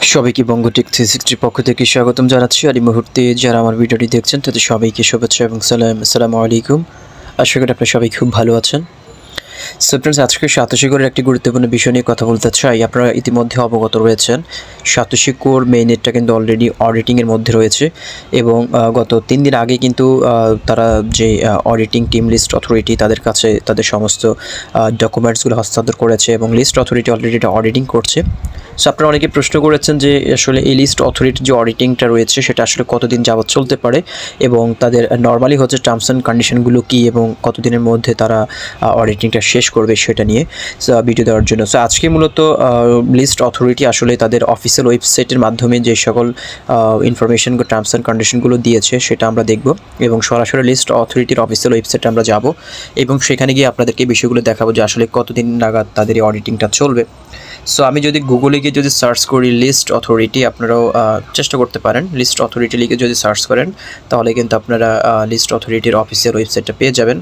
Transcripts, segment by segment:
সবাইকে বঙ্গটেক 360 পক্ষ থেকে স্বাগতম জানাচ্ছি। আর এই মুহূর্তে যারা আমার ভিডিওটি দেখছেন তাদের সবাইকে শুভেচ্ছা এবং আসসালামু আলাইকুম। আশা করি আপনারা সবাই খুব ভালো আছেন। সো ফ্রেন্ডস, আজকে সাতোশি কোরের একটি গুরুত্বপূর্ণ বিষয় নিয়ে কথা বলতে চাই। আপনারা ইতিমধ্যে অবগত রয়েছেন সাতোশি কোর মেইনেটটা কিন্তু অলরেডি অডিটিংয়ের মধ্যে রয়েছে এবং গত 3 দিন আগে কিন্তু তারা যে অডিটিং টিম লিস্ট অথরিটি তাদের কাছে তাদের সমস্ত ডকুমেন্টসগুলো হস্তান্তর করেছে এবং লিস্ট অথরিটি অলরেডি এটা অডিটিং করছে। সো আপনারা অনেকে প্রশ্ন করেছেন যে আসলে এই লিস্ট অথরিটির যে অডিটিংটা রয়েছে সেটা আসলে কতদিন যাবত চলতে পারে এবং তাদের নর্মালি হচ্ছে টার্মস অ্যান্ড কন্ডিশনগুলো কী এবং কতদিনের মধ্যে তারা অডিটিংটা শেষ করবে সেটা নিয়ে ভিডিও দেওয়ার জন্য। সো আজকে মূলত লিস্ট অথরিটি আসলে তাদের অফিসিয়াল ওয়েবসাইটের মাধ্যমে যে সকল ইনফরমেশন টার্মস অ্যান্ড কন্ডিশনগুলো দিয়েছে সেটা আমরা দেখব এবং সরাসরি লিস্ট অথরিটির অফিসিয়াল ওয়েবসাইটে আমরা যাব এবং সেখানে গিয়ে আপনাদেরকে বিষয়গুলো দেখাবো যে আসলে কতদিন নাগাদ তাদের এই অডিটিংটা চলবে। সো আমি যদি গুগলে গিয়ে যদি সার্চ করি লিস্ট অথরিটি, আপনারাও চেষ্টা করতে পারেন লিস্ট অথরিটি লিখে যদি সার্চ করেন তাহলে কিন্তু আপনারা লিস্ট অথরিটির অফিসিয়াল ওয়েবসাইটটা পেয়ে যাবেন।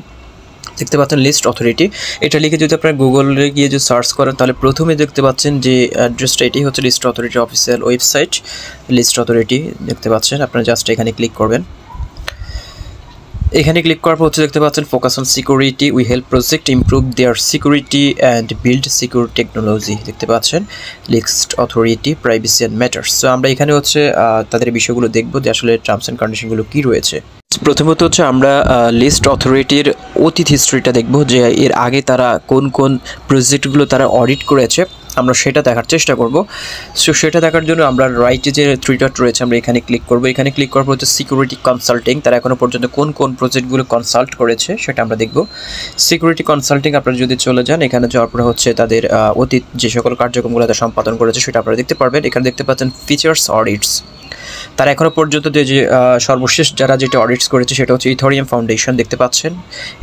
দেখতে পাচ্ছেন লিস্ট অথরিটি, এটা লিখে যদি আপনারা গুগলে গিয়ে যদি সার্চ করেন তাহলে প্রথমে দেখতে পাচ্ছেন যে অ্যাড্রেসটা এটি হচ্ছে লিস্ট অথরিটির অফিসিয়াল ওয়েবসাইট। লিস্ট অথরিটি দেখতে পাচ্ছেন, আপনারা জাস্ট এখানে ক্লিক করবেন। এখানে ক্লিক করার পর হচ্ছে দেখতে পাচ্ছেন focus on security, we help project improve their security and build secure technology. দেখতে পাচ্ছেন Least Authority privacy and matters. So আমরা এখানে হচ্ছে তাদের বিষয়গুলো দেখব যে আসলে টার্মস অ্যান্ড কন্ডিশনগুলো কী রয়েছে। প্রথমত হচ্ছে আমরা লিস্ট অথরিটির অতীত হিস্ট্রিটা দেখব যে এর আগে তারা কোন কোন প্রজেক্টগুলো তারা অডিট করেছে, আমরা সেটা দেখার চেষ্টা করব। সো সেটা দেখার জন্য আমরা রাইটে যে 3 ডট রয়েছে আমরা এখানে ক্লিক করব। এখানে ক্লিক করার পর হচ্ছে সিকিউরিটি কনসাল্টিং, তারা এখনও পর্যন্ত কোন কোন প্রজেক্টগুলো কনসাল্ট করেছে সেটা আমরা দেখব। সিকিউরিটি কনসাল্টিং আপনারা যদি চলে যান, এখানে যাওয়ার পরে হচ্ছে তাদের অতীত যে সকল কার্যক্রমগুলো তারা সম্পাদন করেছে সেটা আপনারা দেখতে পারবেন। এখানে দেখতে পাচ্ছেন ফিচার্স অডিটস, তারা এখনও পর্যন্ত যে সর্বশেষ যারা যেটা অডিটস করেছে সেটা হচ্ছে ইথেরিয়াম ফাউন্ডেশন। দেখতে পাচ্ছেন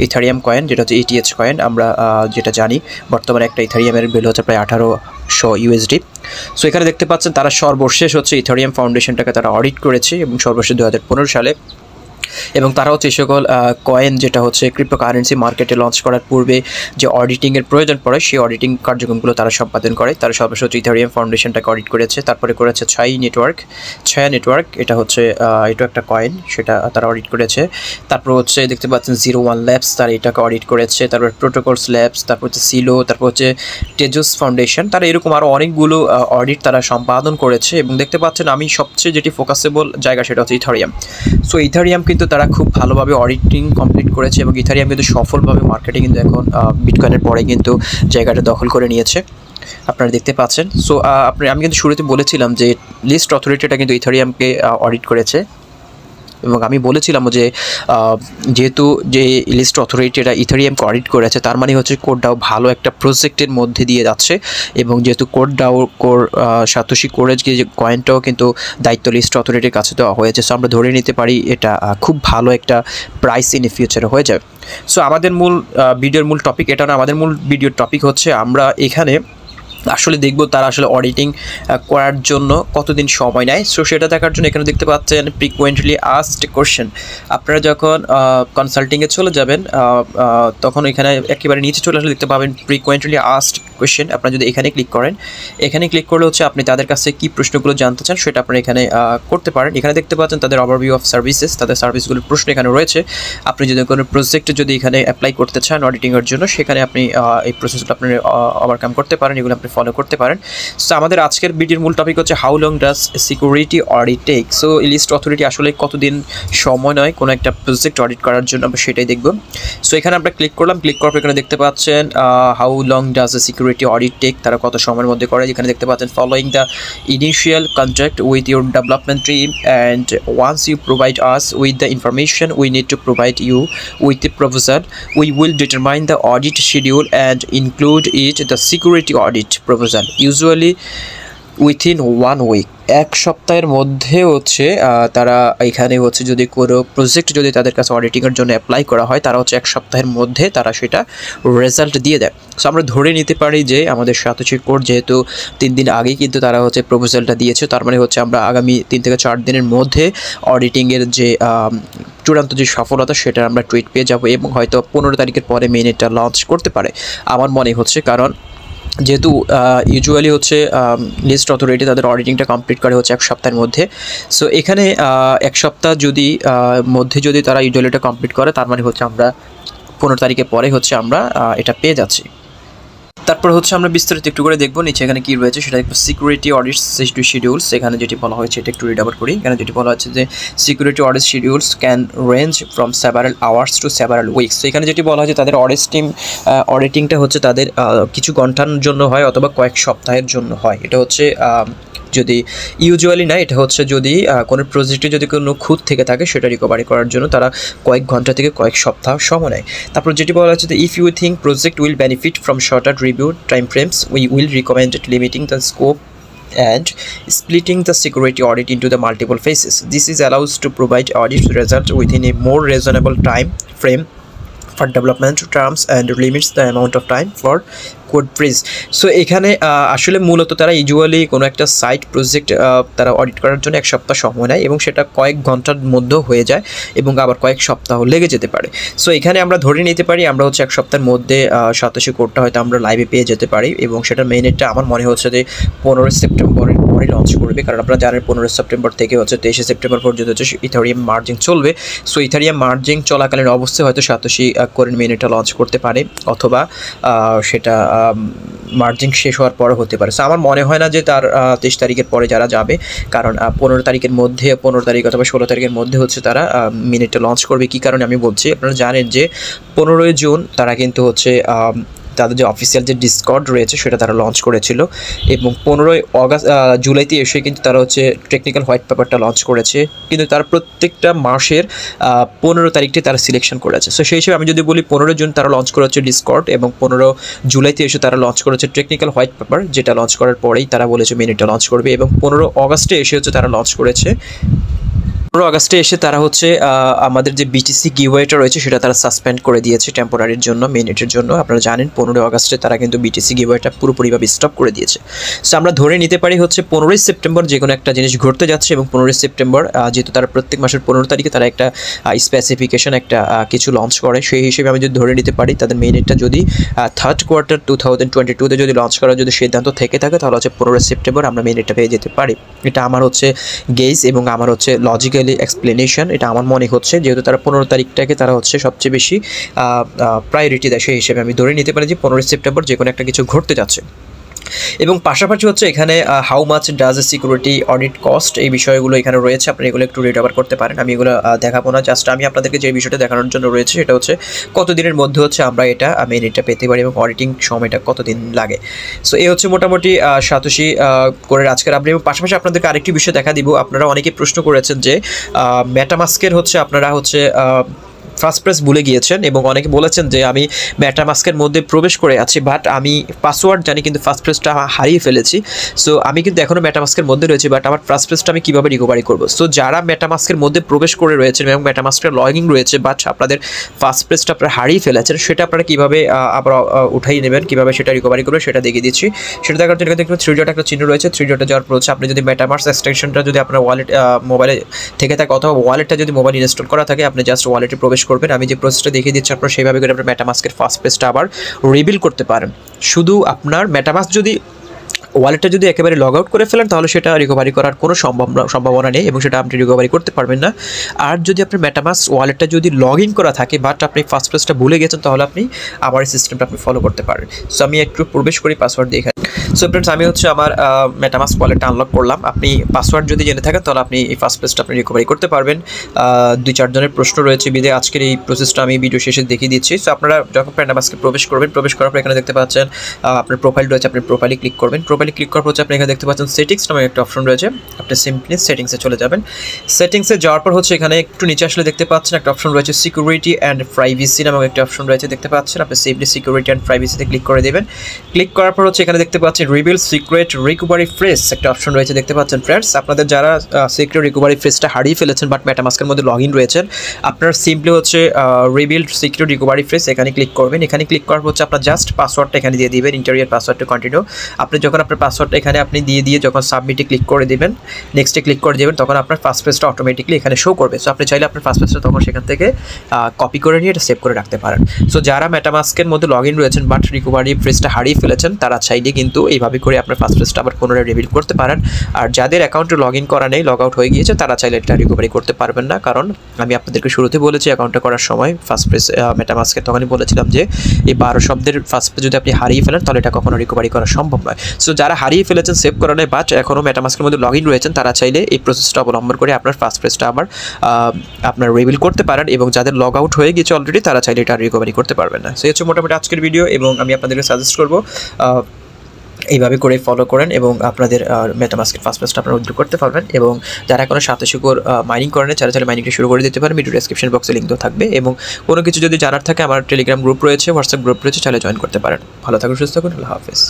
ইথেরিয়াম কয়েন, যেটা হচ্ছে ETH কয়েন। আমরা যেটা জানি বর্তমানে একটা ইথেরিয়ামের ভ্যালু হচ্ছে প্রায় 1800 USD। সো এখানে দেখতে পাচ্ছেন তারা সর্বশেষ হচ্ছে ইথেরিয়াম ফাউন্ডেশনটাকে তারা অডিট করেছে এবং সর্বশেষ 2015 সালে, এবং তারা হচ্ছে এই সকল কয়েন যেটা হচ্ছে ক্রিপ্টোকারেন্সি মার্কেটে লঞ্চ করার পূর্বে যে অডিটিংয়ের প্রয়োজন পড়ে সেই অডিটিং কার্যক্রমগুলো তারা সম্পাদন করে। তারা সর্বশেষ হচ্ছে ইথেরিয়াম ফাউন্ডেশনটাকে অডিট করেছে, তারপরে করেছে ছায়া নেটওয়ার্ক, এটা হচ্ছে এটা একটা কয়েন, সেটা তারা অডিট করেছে। তারপর হচ্ছে দেখতে পাচ্ছেন 01 ল্যাবস, তারা এটাকে অডিট করেছে। তারপর প্রোটোকলস ল্যাবস, তারপর হচ্ছে সিলো, তারপর হচ্ছে টেজোস ফাউন্ডেশন, তারা এরকম আরও অনেকগুলো অডিট তারা সম্পাদন করেছে। এবং দেখতে পাচ্ছেন আমি সবচেয়ে যেটি ফোকাসেবল জায়গা সেটা হচ্ছে ইথেরিয়াম। সো ইথেরিয়াম কিন্তু তারা খুব ভালোভাবে অডিটিং কমপ্লিট করেছে এবং ইথেরিয়াম কিন্তু সফলভাবে মার্কেটে কিন্তু এখন বিটকয়েনের পরে কিন্তু জায়গাটা দখল করে নিয়েছে, আপনারা দেখতে পাচ্ছেন। সো আমি কিন্তু শুরুতে বলেছিলাম যে লিস্ট অথরিটিটা কিন্তু ইথেরিয়ামকে অডিট করেছে এবং আমি বলেছিলাম যে যেহেতু যে লিস্ট অথরিটিটা ইথেরিয়ামকে অডিট করেছে তার মানে হচ্ছে কোডডাও ভালো একটা প্রজেক্টের মধ্যে দিয়ে যাচ্ছে এবং যেহেতু সাতোশি কোরের যে কয়েনটাও কিন্তু দায়িত্ব লিস্ট অথরিটির কাছে দেওয়া হয়েছে। সো আমরা ধরে নিতে পারি এটা খুব ভালো একটা প্রাইস ইন ফিউচারে হয়ে যাবে। সো আমাদের ভিডিওর মূল টপিক এটা না, আমাদের মূল ভিডিওর টপিক হচ্ছে আমরা এখানে আসলে দেখব তারা আসলে অডিটিং করার জন্য কতদিন সময় নেয়। সো সেটা দেখার জন্য এখানে দেখতে পাচ্ছেন ফ্রিকোয়েন্টলি আস্কড কোয়েশ্চেন। আপনারা যখন কনসাল্টিংয়ে চলে যাবেন তখন এখানে একেবারে নিচে চলে আসলে দেখতে পাবেন ফ্রিকোয়েন্টলি আস্কড কোয়েশ্চেন। আপনারা যদি এখানে ক্লিক করেন, এখানে ক্লিক করলে হচ্ছে আপনি তাদের কাছে কী প্রশ্নগুলো জানতে চান সেটা আপনারা এখানে করতে পারেন। এখানে দেখতে পাচ্ছেন তাদের ওভারভিউ অফ সার্ভিসেস, তাদের সার্ভিসগুলোর প্রশ্ন এখানে রয়েছে। আপনি যদি কোনো প্রজেক্টে যদি এখানে অ্যাপ্লাই করতে চান অডিটিংয়ের জন্য সেখানে আপনি এই প্রসেসগুলো আপনি ওভারকাম করতে পারেন, এগুলো আপনি ফলো করতে পারেন। সো আমাদের আজকের ভিডিওর মূল টপিক হচ্ছে how long does security audit take. So Least Authority আসলে কতদিন সময় নয় কোনো একটা প্রজেক্ট অডিট করার জন্য, আমরা সেটাই দেখব। সো এখানে আমরা ক্লিক করলাম, ক্লিক করার পর এখানে দেখতে পাচ্ছেন how long does security audit take, তারা কত সময়ের মধ্যে করে। এখানে দেখতে পাচ্ছেন following the initial contact with your development team and once you provide us with the information we need to provide you with the proposal we will determine the audit schedule and include it the security audit proposal usually within 1 week. এক সপ্তাহের মধ্যে হচ্ছে তারা এখানে হচ্ছে যদি কোনো project যদি তাদের কাছে অডিটিংয়ের জন্য অ্যাপ্লাই করা হয় তারা হচ্ছে 1 সপ্তাহের মধ্যে তারা সেটা রেজাল্ট দিয়ে দেয়। সো আমরা ধরে নিতে পারি যে আমাদের সাতোশি কোর যেহেতু 3 দিন আগেই কিন্তু তারা হচ্ছে প্রপোজালটা দিয়েছে, তার মানে হচ্ছে আমরা আগামী 3 থেকে 4 দিনের মধ্যে অডিটিংয়ের যে চূড়ান্ত যে সফলতা সেটা আমরা টুইট পেয়ে যাব এবং হয়তো 15 তারিখের পরে মেইনেটটা লঞ্চ করতে পারে আমার মনে হচ্ছে। কারণ যেহেতু ইউজুয়ালি হচ্ছে লিস্ট অথরিটি তাদের অডিটিংটা কমপ্লিট করে হচ্ছে 1 সপ্তাহের মধ্যে। সো এখানে 1 সপ্তাহ যদি মধ্যে যদি তারা ইউজুয়ালি এটা কমপ্লিট করে, তার মানে হচ্ছে আমরা 15 তারিখের পরে হচ্ছে আমরা এটা পেয়ে যাচ্ছি। তারপর হচ্ছে আমরা বিস্তারিত একটু করে দেখবো নিচে এখানে কি রয়েছে সেটা একটু সিকিউরিটি অডিট শিডিউলস, এখানে যেটি বলা হয়েছে এটা একটু রিড আউট করি। এখানে যেটি বলা হচ্ছে যে security audit schedules can range from several hours to several weeks. তো এখানে যেটি বলা হয়েছে তাদের অডিটিংটা হচ্ছে তাদের কিছু ঘন্টার জন্য হয় অথবা কয়েক সপ্তাহের জন্য হয়। এটা হচ্ছে যদি ইউজুয়ালি না, এটা হচ্ছে যদি কোনো প্রজেক্টে যদি কোনো খুঁত থেকে থাকে সেটা রিকভারি করার জন্য তারা কয়েক ঘন্টা থেকে কয়েক সপ্তাহ সময় নেয়। তারপর যেটি বলা হচ্ছে যে if you think project will benefit from shorter review time frames we will recommend limiting the scope and splitting the security audit into the multiple phases. This is allows to provide audit results within a more reasonable time frame for development terms and limits the amount of time for code freeze. So এখানে আসলে মূলত তারা usually কোনো একটা site project তারা audit করার জন্য 1 সপ্তাহ সময় নেয় এবং সেটা কয়েক ঘন্টার মধ্যে হয়ে যায় এবং আবার কয়েক সপ্তাহ লেগে যেতে পারে। সো এখানে আমরা ধরে নিতে পারি আমরা হচ্ছে 1 সপ্তাহের মধ্যে সাতোশি কোডটা হয়তো আমরা লাইভে পেয়ে যেতে পারি এবং সেটার মেইনেটটা আমার মনে হচ্ছে যে 15 সেপ্টেম্বরের পরে লঞ্চ করবে, কারণ আপনারা জানেন 15 সেপ্টেম্বর থেকে হচ্ছে 23 সেপ্টেম্বর পর্যন্ত হচ্ছে ইথারিয়াম মার্জিং চলবে। সো ইথারিয়াম মার্জিং চলাকালীন অবস্থায় হয়তো সাতোশি কোরের মেইনেটটা লঞ্চ করতে পারে অথবা সেটা মার্জিং শেষ হওয়ার পরে হতে পারে। সো আমার মনে হয় না যে তার 23 তারিখের পরে যারা যাবে, কারণ 15 তারিখের মধ্যে 15 তারিখ অথবা 16 তারিখের মধ্যে হচ্ছে তারা মিনিটটা লঞ্চ করবে। কী কারণে আমি বলছি, আপনারা জানেন যে 15 জুন তারা কিন্তু হচ্ছে তাদের যে অফিসিয়াল যে ডিসকর্ড রয়েছে সেটা তারা লঞ্চ করেছিল এবং 15 জুলাইতে এসে কিন্তু তারা হচ্ছে টেকনিক্যাল হোয়াইট পেপারটা লঞ্চ করেছে, কিন্তু তারা প্রত্যেকটা মাসের 15 তারিখটি তারা সিলেকশন করেছে। সো সেই হিসেবে আমি যদি বলি 15 জুন তারা লঞ্চ করেছে ডিসকর্ড এবং 15 জুলাইতে এসে তারা লঞ্চ করেছে টেকনিক্যাল হোয়াইট পেপার, যেটা লঞ্চ করার পরেই তারা বলেছে মিনিটটা লঞ্চ করবে এবং 15 অগাস্টে এসে হচ্ছে তারা লঞ্চ করেছে। 15 আগস্টে এসে তারা হচ্ছে আমাদের যে বিটিসি গিভওয়েটা রয়েছে সেটা তারা সাসপেন্ড করে দিয়েছে টেম্পোরারির জন্য, মিনিটের জন্য। আপনারা জানেন 15 আগস্টে তারা কিন্তু বিটিসি গিভওয়েটা পুরোপুরিভাবে স্টপ করে দিয়েছে। সো আমরা ধরে নিতে পারি হচ্ছে 15 সেপ্টেম্বর যে কোনো একটা জিনিস ঘটতে যাচ্ছে এবং 15 সেপ্টেম্বর যেহেতু তারা প্রত্যেক মাসের 15 তারিখে তারা একটা স্পেসিফিকেশন একটা কিছু লঞ্চ করে, সেই হিসেবে আমি যদি ধরে নিতে পারি তাদের মিনিটটা যদি 3rd কোয়ার্টার 2022-তে যদি লঞ্চ করার যদি সিদ্ধান্ত থেকে থাকে তাহলে হচ্ছে 15 সেপ্টেম্বর আমরা মিনিটটা পেয়ে যেতে পারি। এটা আমার হচ্ছে গেজ এবং আমার হচ্ছে লজিক্যাল এক্সপ্লেনেশন, এটা আমার মনে হচ্ছে যেহেতু তারা 15 তারিখটাকে তারা হচ্ছে সবচেয়ে বেশি প্রায়োরিটি দেয়, সেই হিসেবে আমি ধরে নিতে পারি যে 15 সেপ্টেম্বর যে কোনো একটা কিছু ঘটতে যাচ্ছে। এবং পাশাপাশি হচ্ছে এখানে how much does a security audit cost, এই বিষয়গুলো এখানে রয়েছে, আপনি এগুলো একটু রিড ওভার করতে পারেন। আমি এগুলো দেখাবো না, জাস্ট আমি আপনাদেরকে যে বিষয়টা দেখানোর জন্য রয়েছে সেটা হচ্ছে কতদিনের মধ্যে হচ্ছে আমরা এটা মেরিটটা পেতে পারি এবং অডিটিং সময়টা কতদিন লাগে। সো এই হচ্ছে মোটামুটি সাতোশি করে আজকের আপনি। এবং পাশাপাশি আপনাদেরকে আরেকটি বিষয় দেখা দিব, আপনারা অনেকেই প্রশ্ন করেছেন যে মেটামাস্কের হচ্ছে আপনারা হচ্ছে ফার্স্ট প্রেস ভুলে গিয়েছেন এবং অনেকে বলেছেন যে আমি মেটামাস্কের মধ্যে প্রবেশ করে আছি বাট আমি পাসওয়ার্ড জানি কিন্তু ফার্স্ট প্রেসটা হারিয়ে ফেলেছি। সো আমি কিন্তু এখনও মেটামাস্কের মধ্যে রয়েছি বাট আমার ফার্স্ট প্রেসটা আমি কীভাবে রিকভারি করবো। সো যারা মেটামাস্কের মধ্যে প্রবেশ করে রয়েছেন এবং মেটামাস্কের লগইন রয়েছে বাট আপনাদের ফার্স্ট প্রেসটা আপনারা হারিয়ে ফেলেছেন, সেটা আপনারা কীভাবে আবার উঠাই নেবেন, কীভাবে সেটা রিকভারি করবেন সেটা দেখিয়ে দিচ্ছি। সেটা দেখার জন্য দেখবেন 3 ডট একটা চিহ্ন রয়েছে, 3 ডটে যাওয়ার পর হচ্ছে আপনি যদি মেটামাস্ক এক্সটেনশনটা যদি আপনার ওয়ালেট মোবাইলে থেকে থাকে অথবা ওয়ালেটটা যদি মোবাইল ইনস্টল করা থাকে আপনি জাস্ট ওয়ালেটে প্রবেশ করবেন। আমি যে প্রসেসটা দেখিয়ে দিচ্ছি আপনারা সেইভাবে করে আপনার মেটামাস্কের ফার্স্ট পেজটা আবার রিবিল করতে পারেন। শুধু আপনার মেটামাস্ক যদি ওয়ালেটটা যদি একেবারে লগ আউট করে ফেলেন তাহলে সেটা রিকভারি করার কোনো সম্ভাবনা নেই এবং সেটা আপনি রিকভারি করতে পারবেন না। আর যদি আপনার মেটামাস্ক ওয়ালেটটা যদি লগ ইন করা থাকে বাট আপনি ফার্স্ট পেজটা ভুলে গেছেন তাহলে আপনি আমার এই সিস্টেমটা আপনি ফলো করতে পারেন। সো আমি একটু প্রবেশ করি পাসওয়ার্ড দিয়ে। সো ফ্রেন্ডস আমি হচ্ছে আমার মেটামাস্ক ওয়ালেটটা আনলক করলাম। আপনি পাসওয়ার্ড যদি জেনে থাকেন তাহলে আপনি এই ফার্স্ট পেজটা আপনি রিকভারি করতে পারবেন। 2-4 জনের প্রশ্ন রয়েছে বিদে আজকের এই প্রসেসটা আমি ভিডিও শেষে দেখিয়ে দিচ্ছি। সো আপনারা যখন মেটামাস্কে প্রবেশ করবেন, প্রবেশ করার পর এখানে দেখতে পাচ্ছেন আপনার প্রোফাইল রয়েছে, আপনি প্রোফাইলে ক্লিক করবেন। প্রোফাইলে ক্লিক করার পর হচ্ছে আপনি এখানে দেখতে পাচ্ছেন সেটিংস নামে একটা অপশন রয়েছে, আপনি সিম্পলি সেটিংসে চলে যাবেন। সেটিংসে যাওয়ার পর হচ্ছে এখানে একটু নিচে আসলে দেখতে পাচ্ছেন একটা অপশন রয়েছে সিকিউরিটি অ্যান্ড প্রাইভেসি নামে একটা অপশন রয়েছে দেখতে পাচ্ছেন, আপনি সিম্পলি সিকিউরিটি অ্যান্ড প্রাইভেসিতে ক্লিক করে দেবেন। ক্লিক করার পর হচ্ছে এখানে দেখতে পাচ্ছেন রিভিল সিক্রেট রিকভারি ফ্রেজ একটা অপশন রয়েছে দেখতে পাচ্ছেন ফ্রেন্ডস। আপনাদের যারা সিক্রেট রিকভারি ফ্রেজটা হারিয়ে ফেলেছেন বাট মেটামাস্কের মধ্যে লগ ইন রয়েছেন, আপনার সিম্পলি হচ্ছে রিভিল সিক্রেট রিকভারি ফ্রেজ এখানে ক্লিক করবেন। এখানে ক্লিক করার হচ্ছে আপনার জাস্ট পাসওয়ার্ডটা এখানে দিয়ে দিবেন, ইন্টারিয়ার পাসওয়ার্ডটা কন্টিনিউ। আপনি যখন আপনার পাসওয়ার্ডটা এখানে আপনি দিয়ে যখন সাবমিটে ক্লিক করে দিবেন, নেক্সটে ক্লিক করে দেবেন, তখন আপনার ফার্স্ট পেজটা অটোমেটিকলি এখানে শো করবে। সো আপনি চাইলে আপনার ফার্স্ট পেজটা তখন সেখান থেকে কপি করে নিয়ে এটা সেভ করে রাখতে পারেন। সো যারা মেটামাস্কের মধ্যে লগ ইন রয়েছেন বাট রিকভারি ফ্রেজটা হারিয়ে ফেলেছেন, তারা চাইলে কিন্তু এইভাবে করে আপনার ফার্স্ট পেজটা আবার পুনরায় রিভিল করতে পারেন। আর যাদের অ্যাকাউন্টে লগ ইন করা নেই, লগ আউট হয়ে গিয়েছে, তারা চাইলে এটা রিকভারি করতে পারবেন না। কারণ আমি আপনাদেরকে শুরুতে বলেছি অ্যাকাউন্টটা করার সময় ফার্স্ট পেজ মেটামাস্কের তখনই বলেছিলাম যে এই 12 শব্দের ফার্স্ট পেজ যদি আপনি হারিয়ে ফেলেন তাহলে এটা কখনো রিকভারি করা সম্ভব নয়। সো যারা হারিয়ে ফেলেছেন, সেভ করা নেই বাট এখনও মেটামাস্কের মধ্যে লগ ইন রয়েছেন, তারা চাইলে এই প্রসেসটা অবলম্বন করে আপনার ফার্স্ট পেজটা আবার আপনার রিভিল করতে পারেন। এবং যাদের লগ আউট হয়ে গেছে অলরেডি, তারা চাইলে এটা রিকভারি করতে পারবেন না। সেই হচ্ছে মোটামুটি আজকের ভিডিও, এবং আমি আপনাদেরকে সাজেস্ট করবো এইভাবে করে ফলো করেন এবং আপনাদের মেটামাস্কের ফার্স্ট পেজটা আপনারা উইথড্র করতে পারবেন। এবং যারা এখনো Satoshi মাইনিং করেন, চাইলে মাইনিংটা শুরু করে দিতে পারেন। ভিডিও ডেসক্রিপশন বক্সে লিঙ্ক দেওয়া থাকবে। এবং কোনো কিছু যদি জানার থাকে, আমার টেলিগ্রাম গ্রুপ রয়েছে, হোয়াটসঅ্যাপ গ্রুপ রয়েছে, চাইলে জয়েন করতে পারেন। ভালো থাকুন, সুস্থ থাকুন, আল্লাহ হাফেজ।